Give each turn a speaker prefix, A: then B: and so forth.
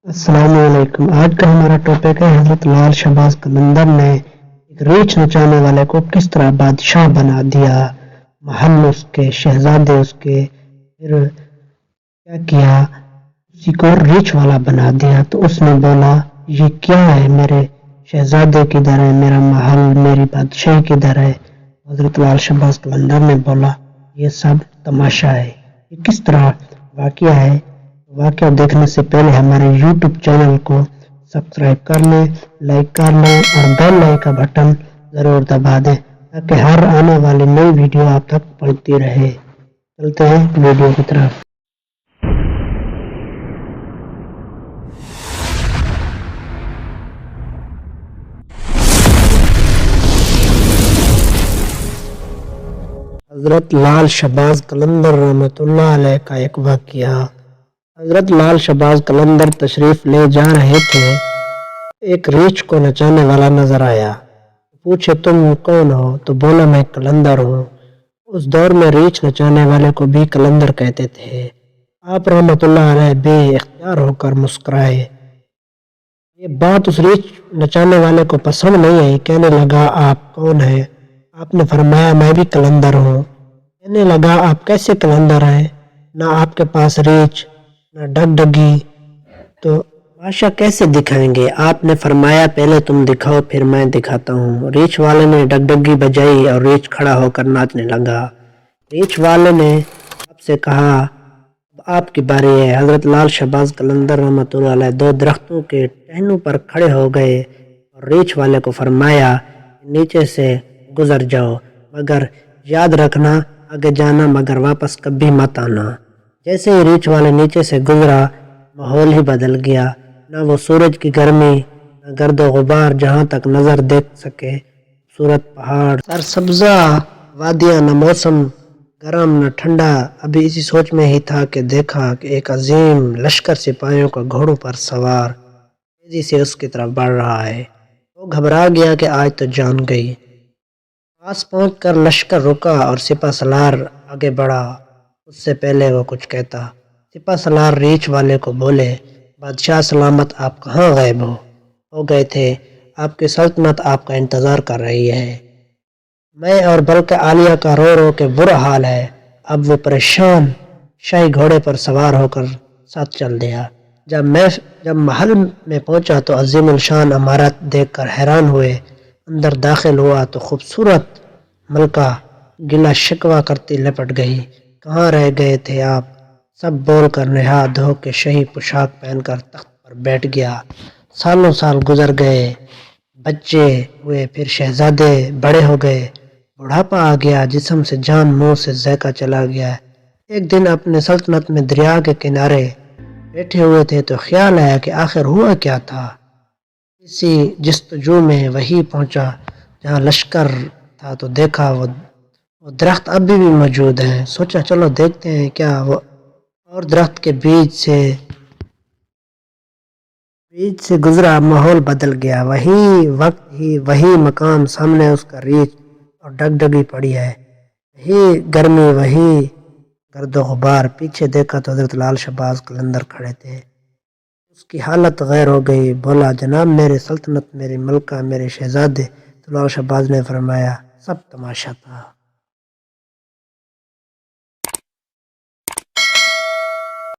A: अस्सलाम वालेकुम। आज का हमारा टॉपिक है हजरत लाल शहबाज कलंदर ने एक रीछ नचाने वाले को किस तरह बादशाह बना दिया, महल उसके, शहजादे उसके, फिर क्या किया, उसी को रीछ वाला बना दिया। तो उसने बोला ये क्या है, मेरे शहजादे किधर है, मेरा महल, मेरी बादशाही किधर है। हजरत लाल शहबाज कलंदर ने बोला ये सब तमाशा है। ये किस तरह वाकया है। वाकया देखने से पहले हमारे YouTube चैनल को सब्सक्राइब कर लें, लाइक कर लें और बेल लाइक का बटन ज़रूर दबा दें ताकि हर आने वाली नई वीडियो आप तक पहुंचती रहे। चलते हैं वीडियो की तरफ। हजरत लाल शहबाज कलंदर रहमतुल्लाह अलैह का एक वाकया। हजरत लाल शहबाज कलंदर तशरीफ ले जा रहे थे। एक रीछ को नचाने वाला नजर आया। पूछे तुम कौन हो? तो बोला मैं कलंदर हूँ। उस दौर में रीछ नचाने वाले को भी कलंदर कहते थे। आप रहमतुल्लाह अलैह बे इख्तियार होकर मुस्कुराए। ये बात उस रीछ नचाने वाले को पसंद नहीं आई। कहने लगा आप कौन है? आपने फरमाया मैं भी कलंदर हूँ। कहने लगा आप कैसे कलंदर हैं? ना आपके पास रीछ ना डगडगी, तो बादशाह कैसे दिखाएंगे? आपने फरमाया पहले तुम दिखाओ फिर मैं दिखाता हूँ। रीछ वाले ने डगडगी बजाई और रीछ खड़ा होकर नाचने लगा। रीछ वाले ने आपसे कहा अब आपकी बारी है। हजरत लाल शहबाज कलंदर रहमतुल्लाह अलैह दो दरख्तों के टहनों पर खड़े हो गए और रीछ वाले को फरमाया नीचे से गुजर जाओ, मगर याद रखना आगे जाना मगर वापस कभी मत आना। जैसे ही रीछ वाले नीचे से गुजरा माहौल ही बदल गया। न वो सूरज की गर्मी न गर्दो गुबार, जहाँ तक नजर देख सके खूबसूरत पहाड़, सरसब्जा वादियाँ, न मौसम गर्म न ठंडा। अभी इसी सोच में ही था कि देखा कि एक अजीम लश्कर सिपाहियों का घोड़ों पर सवार तेजी से उसकी तरफ बढ़ रहा है। वो घबरा गया कि आज तो जान गई। पास पहुंचकर लश्कर रुका और सिपा सलार आगे बढ़ा। उससे पहले वो कुछ कहता सिपा सलार रीछ वाले को बोले बादशाह सलामत, आप कहाँ गायब हो गए थे? आपकी सल्तनत आपका इंतज़ार कर रही है। मैं और बल्कि आलिया का रो रो के बुरा हाल है। अब वो परेशान शाही घोड़े पर सवार होकर साथ चल दिया। जब महल में पहुंचा तो अजीमुल शान इमारत देखकर हैरान हुए। अंदर दाखिल हुआ तो खूबसूरत मलका गिला शिकवा करती लपट गई। कहाँ रह गए थे आप? सब बोल कर नहा धो के शाही पोशाक पहनकर तख्त पर बैठ गया। सालों साल गुजर गए, बच्चे हुए, फिर शहजादे बड़े हो गए, बुढ़ापा आ गया, जिस्म से जान मुंह से ज़ायका चला गया। एक दिन अपने सल्तनत में दरिया के किनारे बैठे हुए थे तो ख्याल आया कि आखिर हुआ क्या था। इसी जस्तजू में वही पहुंचा जहाँ लश्कर था तो देखा वो दरख्त अभी भी मौजूद हैं। सोचा चलो देखते हैं क्या वो, और दरख्त के बीच से गुजरा। माहौल बदल गया। वही वक्त ही वही मकाम, सामने उसका रीछ और डगडगी पड़ी है। वही गर्मी वही गर्दो गुबार। पीछे देखा तो हजरत लाल शहबाज कलंदर खड़े थे। उसकी हालत गैर हो गई। बोला जनाब मेरे सल्तनत, मेरी मलका, मेरे शहजादे। तो लाल शहबाज ने फरमाया सब तमाशा था।